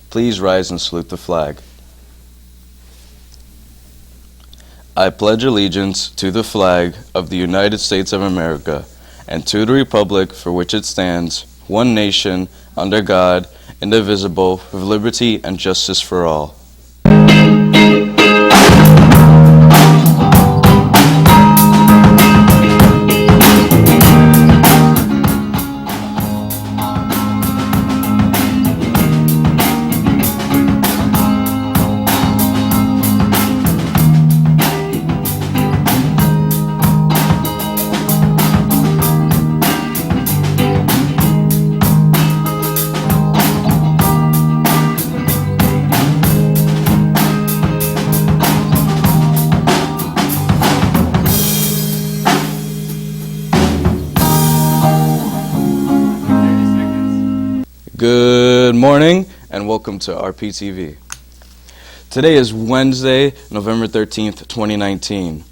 Please rise and salute the flag. I pledge allegiance to the flag of the United States of America and to the republic for which it stands, one nation, under God, indivisible, with liberty and justice for all. Good morning and welcome to RPtv. Today is Wednesday, November 13th, 2019.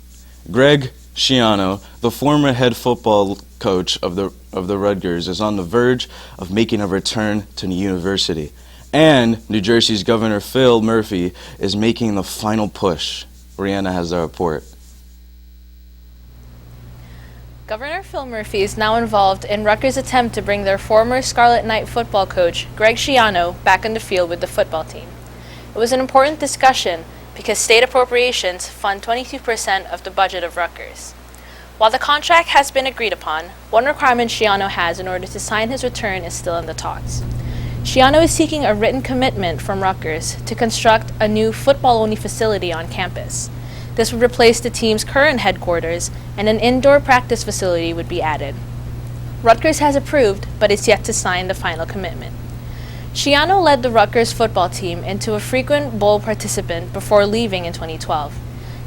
Greg Schiano, the former head football coach of the Rutgers, is on the verge of making a return to the university. And New Jersey's Governor Phil Murphy is making the final push. Rihanna has the report. Governor Phil Murphy is now involved in Rutgers' attempt to bring their former Scarlet Knight football coach, Greg Schiano, back on the field with the football team. It was an important discussion because state appropriations fund 22% of the budget of Rutgers. While the contract has been agreed upon, one requirement Schiano has in order to sign his return is still in the talks. Schiano is seeking a written commitment from Rutgers to construct a new football-only facility on campus. This would replace the team's current headquarters, and an indoor practice facility would be added. Rutgers has approved, but is yet to sign the final commitment. Schiano led the Rutgers football team into a frequent bowl participant before leaving in 2012.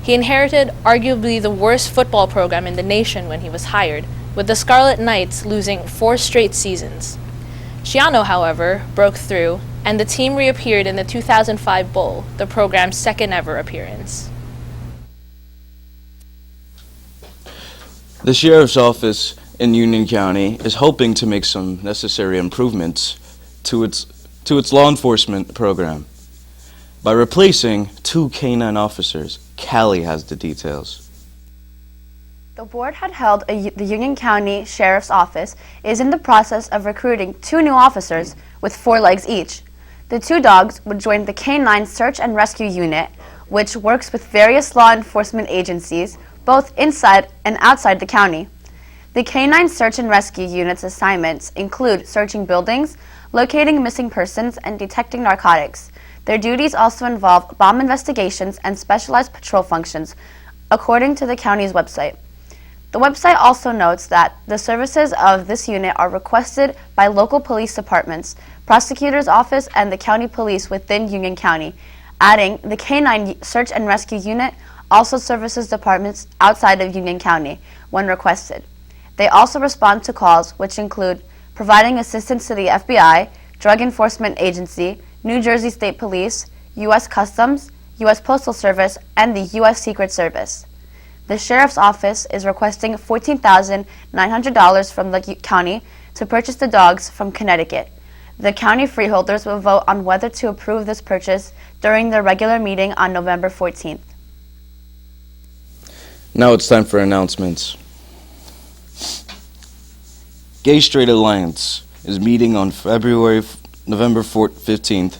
He inherited arguably the worst football program in the nation when he was hired, with the Scarlet Knights losing 4 straight seasons. Schiano, however, broke through, and the team reappeared in the 2005 Bowl, the program's second ever appearance. The Sheriff's Office in Union County is hoping to make some necessary improvements to its law enforcement program by replacing 2 canine officers. Callie has the details. The board had held the Union County Sheriff's Office is in the process of recruiting 2 new officers with 4 legs each. The 2 dogs would join the Canine Search and Rescue Unit, which works with various law enforcement agencies both inside and outside the county. The Canine Search and Rescue Unit's assignments include searching buildings, locating missing persons, and detecting narcotics. Their duties also involve bomb investigations and specialized patrol functions, according to the county's website. The website also notes that the services of this unit are requested by local police departments, prosecutor's office, and the county police within Union County, adding the Canine Search and Rescue Unit also services departments outside of Union County when requested. They also respond to calls which include providing assistance to the FBI, Drug Enforcement Agency, New Jersey State Police, U.S. Customs, U.S. Postal Service, and the U.S. Secret Service. The Sheriff's Office is requesting $14,900 from the county to purchase the dogs from Connecticut. The county freeholders will vote on whether to approve this purchase during their regular meeting on November 14th. Now it's time for announcements. Gay Straight Alliance is meeting on November 15th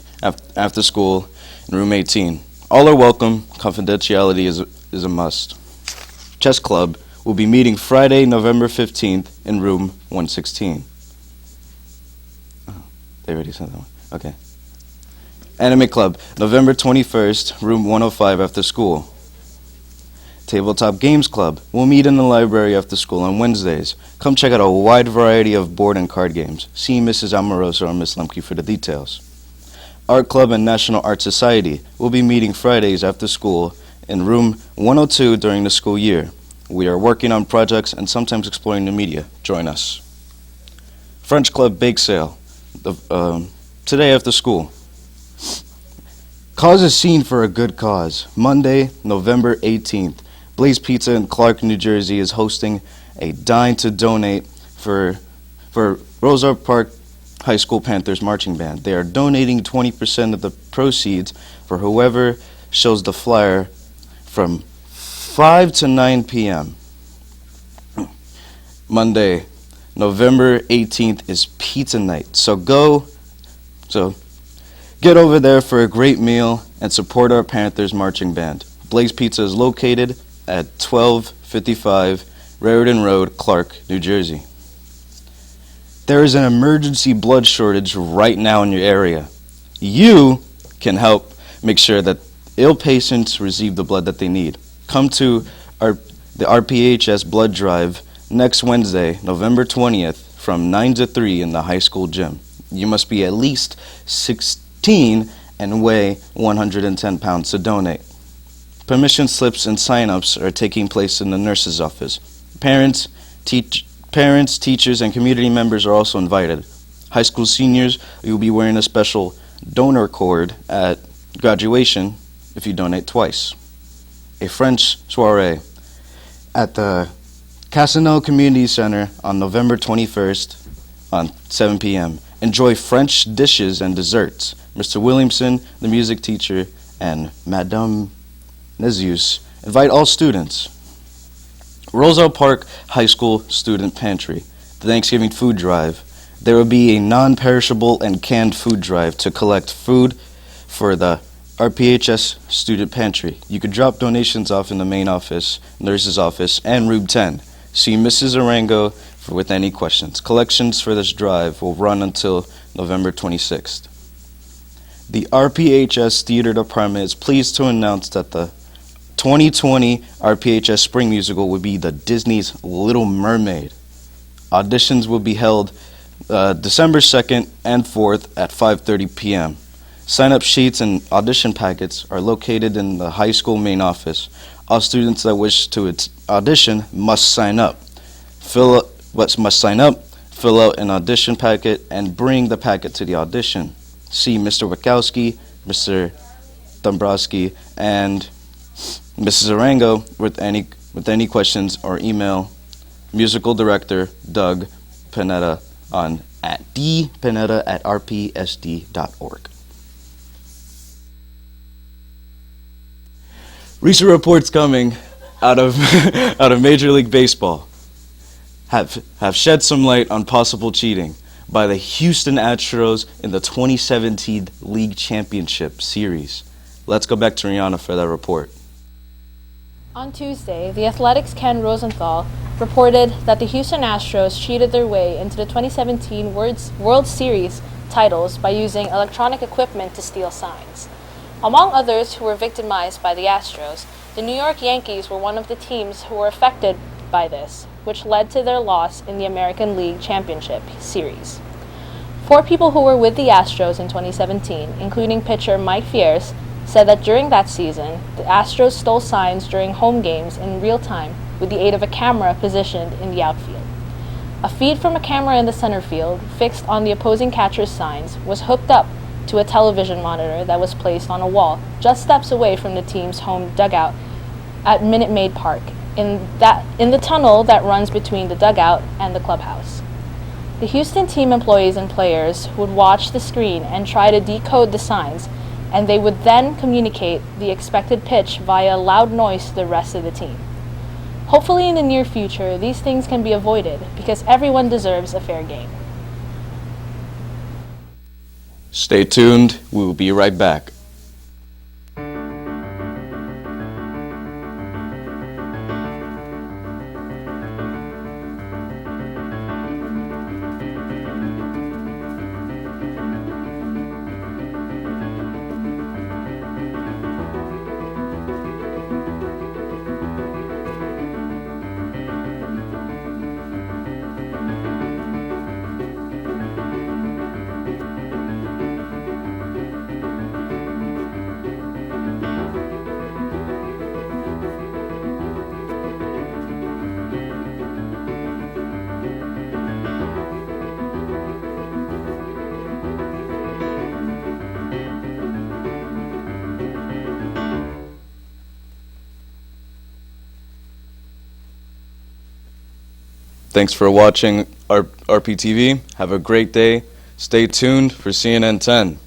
after school in room 18. All are welcome. Confidentiality is a must. Chess Club will be meeting Friday, November 15th in room 116. Oh, they already said that one. Okay. Anime Club, November 21st, room 105 after school. Tabletop Games Club will meet in the library after school on Wednesdays. Come check out a wide variety of board and card games. See Mrs. Amoroso or Miss Lemke for the details. Art Club and National Art Society will be meeting Fridays after school in room 102 during the school year. We are working on projects and sometimes exploring the media. Join us. French Club Bake Sale, today after school. Cause a scene for a good cause. Monday, November 18th. Blaze Pizza in Clark, New Jersey is hosting a Dine to Donate for Roselle Park High School Panthers Marching Band. They are donating 20% of the proceeds for whoever shows the flyer from 5 to 9 p.m. Monday, November 18th is pizza night. So get over there for a great meal and support our Panthers Marching Band. Blaze Pizza is located at 1255 Raritan Road, Clark, New Jersey. There is an emergency blood shortage right now in your area. You can help make sure that ill patients receive the blood that they need. Come to the RPHS blood drive next Wednesday, November 20th, from 9 to 3 in the high school gym. You must be at least 16 and weigh 110 pounds to donate. Permission slips and sign-ups are taking place in the nurse's office. Parents, teachers, and community members are also invited. High school seniors, you'll be wearing a special donor cord at graduation if you donate twice. A French soiree at the Casanel Community Center on November 21st on 7 p.m. Enjoy French dishes and desserts. Mr. Williamson, the music teacher, and Madame Nezius invite all students. Roselle Park High School Student Pantry, the Thanksgiving food drive. There will be a non-perishable and canned food drive to collect food for the RPHS Student Pantry. You could drop donations off in the main office, nurse's office, and room 10. See Mrs. Arango with any questions. Collections for this drive will run until November 26th. The RPHS Theater Department is pleased to announce that the 2020 RPHS Spring Musical will be the Disney's Little Mermaid. Auditions will be held December 2nd and 4th at 5:30 p.m. Sign-up sheets and audition packets are located in the high school main office. All students that wish to audition must sign up. Fill out an audition packet, and bring the packet to the audition. See Mr. Wachowski, Mr. Dombrowski, and Mrs. Arango with any questions, or email musical director Doug Panetta at dpanetta@rpsd.org. Recent reports coming out of Major League Baseball have shed some light on possible cheating by the Houston Astros in the 2017 League Championship Series. Let's go back to Rihanna for that report. On Tuesday, the Athletics' Ken Rosenthal reported that the Houston Astros cheated their way into the 2017 World Series titles by using electronic equipment to steal signs. Among others who were victimized by the Astros, the New York Yankees were one of the teams who were affected by this, which led to their loss in the American League Championship Series. 4 people who were with the Astros in 2017, including pitcher Mike Fierce, said that during that season, the Astros stole signs during home games in real time with the aid of a camera positioned in the outfield. A feed from a camera in the center field, fixed on the opposing catcher's signs, was hooked up to a television monitor that was placed on a wall just steps away from the team's home dugout at Minute Maid Park, in the tunnel that runs between the dugout and the clubhouse. The Houston team employees and players would watch the screen and try to decode the signs, and they would then communicate the expected pitch via loud noise to the rest of the team. Hopefully in the near future, these things can be avoided because everyone deserves a fair game. Stay tuned. We will be right back. Thanks for watching RPtv. Have a great day. Stay tuned for CNN 10.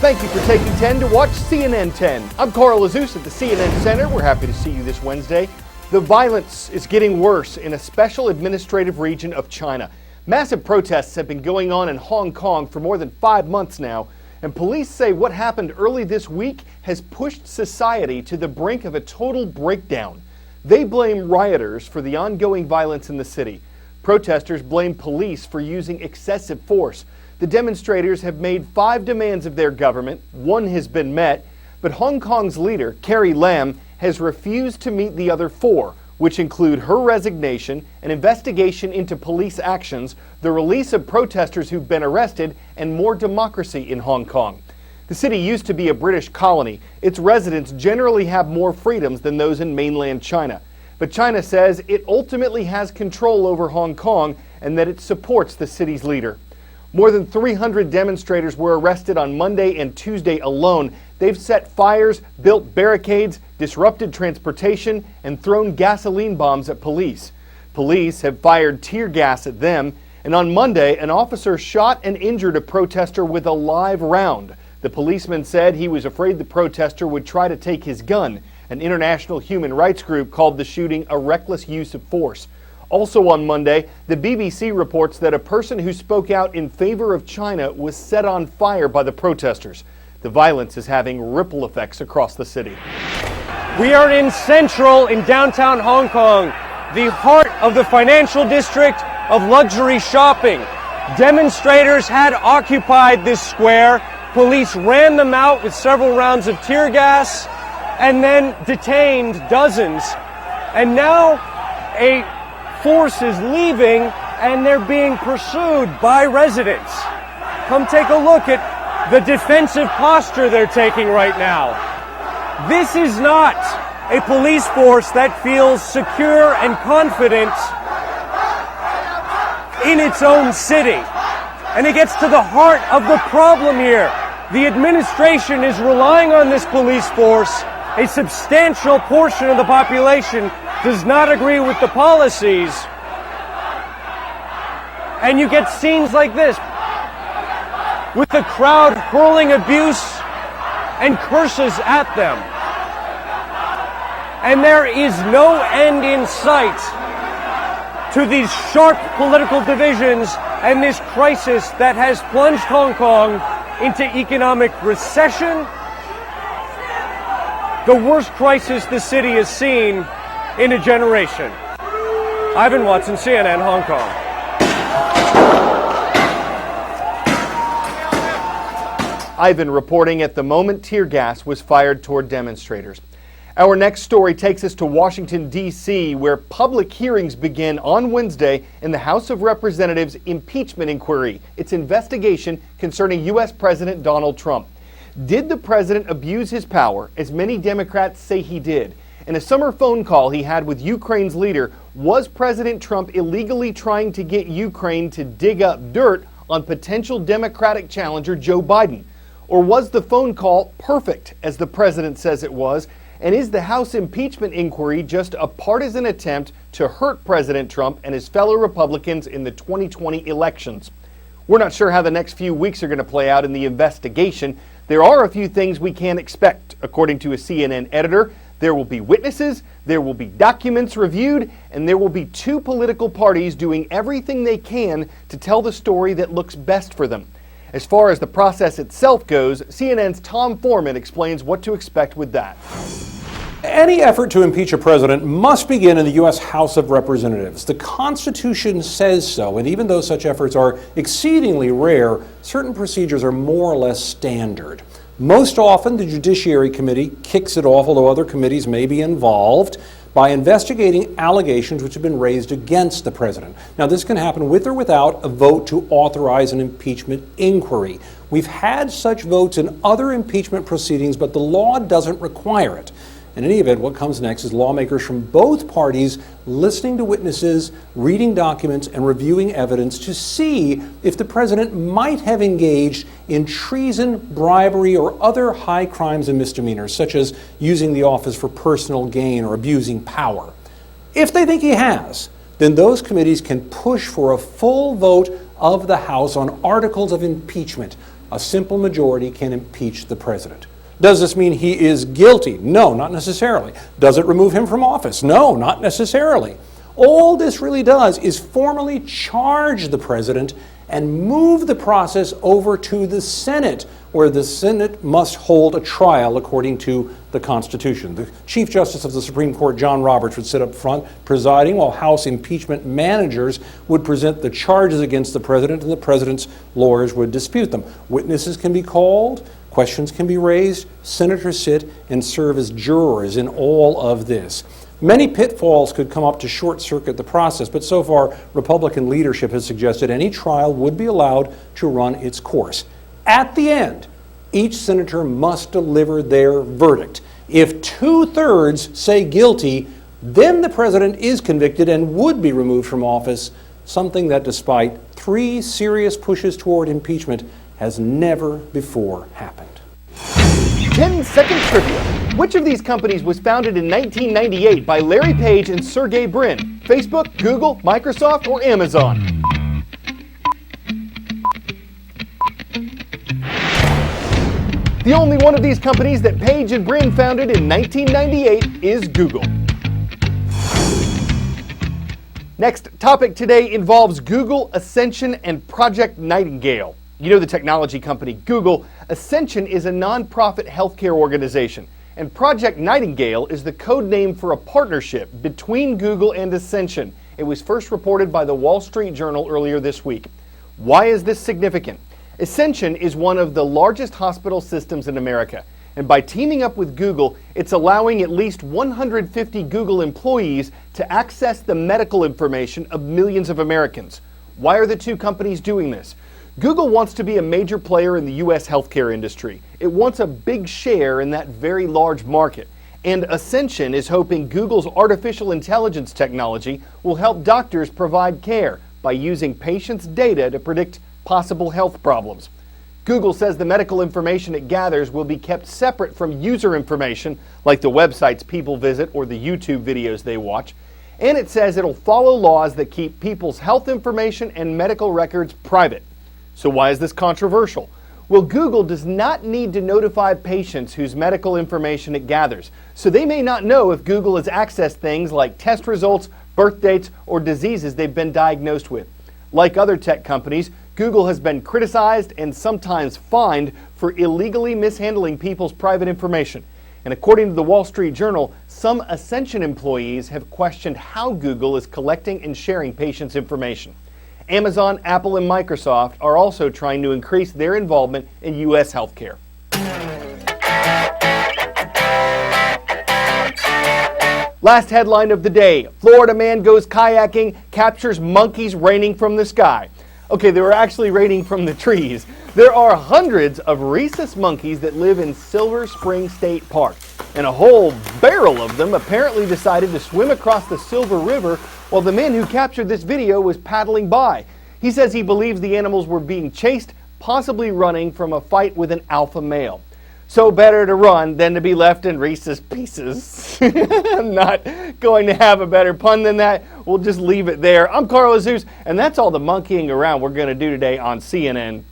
Thank you for taking 10 to watch CNN 10. I'm Carl Azus at the CNN Center. We're happy to see you this Wednesday. The violence is getting worse in a special administrative region of China. Massive protests have been going on in Hong Kong for more than 5 months now, and police say what happened early this week has pushed society to the brink of a total breakdown. They blame rioters for the ongoing violence in the city. Protesters blame police for using excessive force. The demonstrators have made 5 demands of their government. 1 has been met, but Hong Kong's leader, Carrie Lam, has refused to meet the other 4, which include her resignation, an investigation into police actions, the release of protesters who've been arrested, and more democracy in Hong Kong. The city used to be a British colony. Its residents generally have more freedoms than those in mainland China. But China says it ultimately has control over Hong Kong and that it supports the city's leader. More than 300 demonstrators were arrested on Monday and Tuesday alone. They've set fires, built barricades, disrupted transportation, and thrown gasoline bombs at police. Police have fired tear gas at them, and on Monday, an officer shot and injured a protester with a live round. The policeman said he was afraid the protester would try to take his gun. An international human rights group called the shooting a reckless use of force. Also on Monday, the BBC reports that a person who spoke out in favor of China was set on fire by the protesters. The violence is having ripple effects across the city. We are in downtown Hong Kong, the heart of the financial district of luxury shopping. Demonstrators had occupied this square. Police ran them out with several rounds of tear gas and then detained dozens. And now a force is leaving and they're being pursued by residents. Come take a look at the defensive posture they're taking right now. This is not a police force that feels secure and confident in its own city. And it gets to the heart of the problem here. The administration is relying on this police force. A substantial portion of the population does not agree with the policies. And you get scenes like this, with the crowd hurling abuse and curses at them. And there is no end in sight to these sharp political divisions and this crisis that has plunged Hong Kong into economic recession, the worst crisis the city has seen in a generation. Ivan Watson, CNN, Hong Kong. Ivan reporting at the moment tear gas was fired toward demonstrators. Our next story takes us to Washington, D.C., where public hearings begin on Wednesday in the House of Representatives impeachment inquiry, its investigation concerning U.S. President Donald Trump. Did the president abuse his power, as many Democrats say he did? In a summer phone call he had with Ukraine's leader, was President Trump illegally trying to get Ukraine to dig up dirt on potential Democratic challenger Joe Biden? Or was the phone call perfect, as the president says it was? And is the House impeachment inquiry just a partisan attempt to hurt President Trump and his fellow Republicans in the 2020 elections? We're not sure how the next few weeks are going to play out in the investigation. There are a few things we can expect, according to a CNN editor. There will be witnesses, there will be documents reviewed, and there will be 2 political parties doing everything they can to tell the story that looks best for them. As far as the process itself goes, CNN's Tom Foreman explains what to expect with that. Any effort to impeach a president must begin in the U.S. House of Representatives. The Constitution says so, and even though such efforts are exceedingly rare, certain procedures are more or less standard. Most often, the Judiciary Committee kicks it off, although other committees may be involved, by investigating allegations which have been raised against the president. Now, this can happen with or without a vote to authorize an impeachment inquiry. We've had such votes in other impeachment proceedings, but the law doesn't require it. In any event, what comes next is lawmakers from both parties listening to witnesses, reading documents, and reviewing evidence to see if the president might have engaged in treason, bribery, or other high crimes and misdemeanors, such as using the office for personal gain or abusing power. If they think he has, then those committees can push for a full vote of the House on articles of impeachment. A simple majority can impeach the president. Does this mean he is guilty? No, not necessarily. Does it remove him from office? No, not necessarily. All this really does is formally charge the president and move the process over to the Senate, where the Senate must hold a trial according to the Constitution. The Chief Justice of the Supreme Court, John Roberts, would sit up front presiding, while House impeachment managers would present the charges against the president, and the president's lawyers would dispute them. Witnesses can be called, questions can be raised, senators sit and serve as jurors in all of this. Many pitfalls could come up to short-circuit the process, but so far, Republican leadership has suggested any trial would be allowed to run its course. At the end, each senator must deliver their verdict. If 2/3 say guilty, then the president is convicted and would be removed from office, something that, despite 3 serious pushes toward impeachment, has never before happened. 10-second trivia. Which of these companies was founded in 1998 by Larry Page and Sergey Brin? Facebook, Google, Microsoft, or Amazon? The only one of these companies that Page and Brin founded in 1998 is Google. Next topic today involves Google, Ascension, and Project Nightingale. You know the technology company Google. Ascension is a nonprofit healthcare organization, and Project Nightingale is the code name for a partnership between Google and Ascension. It was first reported by the Wall Street Journal earlier this week. Why is this significant? Ascension is one of the largest hospital systems in America, and by teaming up with Google, it's allowing at least 150 Google employees to access the medical information of millions of Americans. Why are the two companies doing this? Google wants to be a major player in the U.S. healthcare industry. It wants a big share in that very large market. And Ascension is hoping Google's artificial intelligence technology will help doctors provide care by using patients' data to predict possible health problems. Google says the medical information it gathers will be kept separate from user information, like the websites people visit or the YouTube videos they watch. And it says it'll follow laws that keep people's health information and medical records private. So why is this controversial? Well, Google does not need to notify patients whose medical information it gathers, so they may not know if Google has accessed things like test results, birth dates, or diseases they've been diagnosed with. Like other tech companies, Google has been criticized and sometimes fined for illegally mishandling people's private information. And according to the Wall Street Journal, some Ascension employees have questioned how Google is collecting and sharing patients' information. Amazon, Apple, and Microsoft are also trying to increase their involvement in U.S. healthcare. Last headline of the day: Florida man goes kayaking, captures monkeys raining from the sky. Okay, they were actually raining from the trees. There are hundreds of rhesus monkeys that live in Silver Spring State Park, and a whole barrel of them apparently decided to swim across the Silver River while the man who captured this video was paddling by. He says he believes the animals were being chased, possibly running from a fight with an alpha male. So better to run than to be left in rhesus pieces. I'm not going to have a better pun than that. We'll just leave it there. I'm Carl Azus, and that's all the monkeying around we're going to do today on CNN.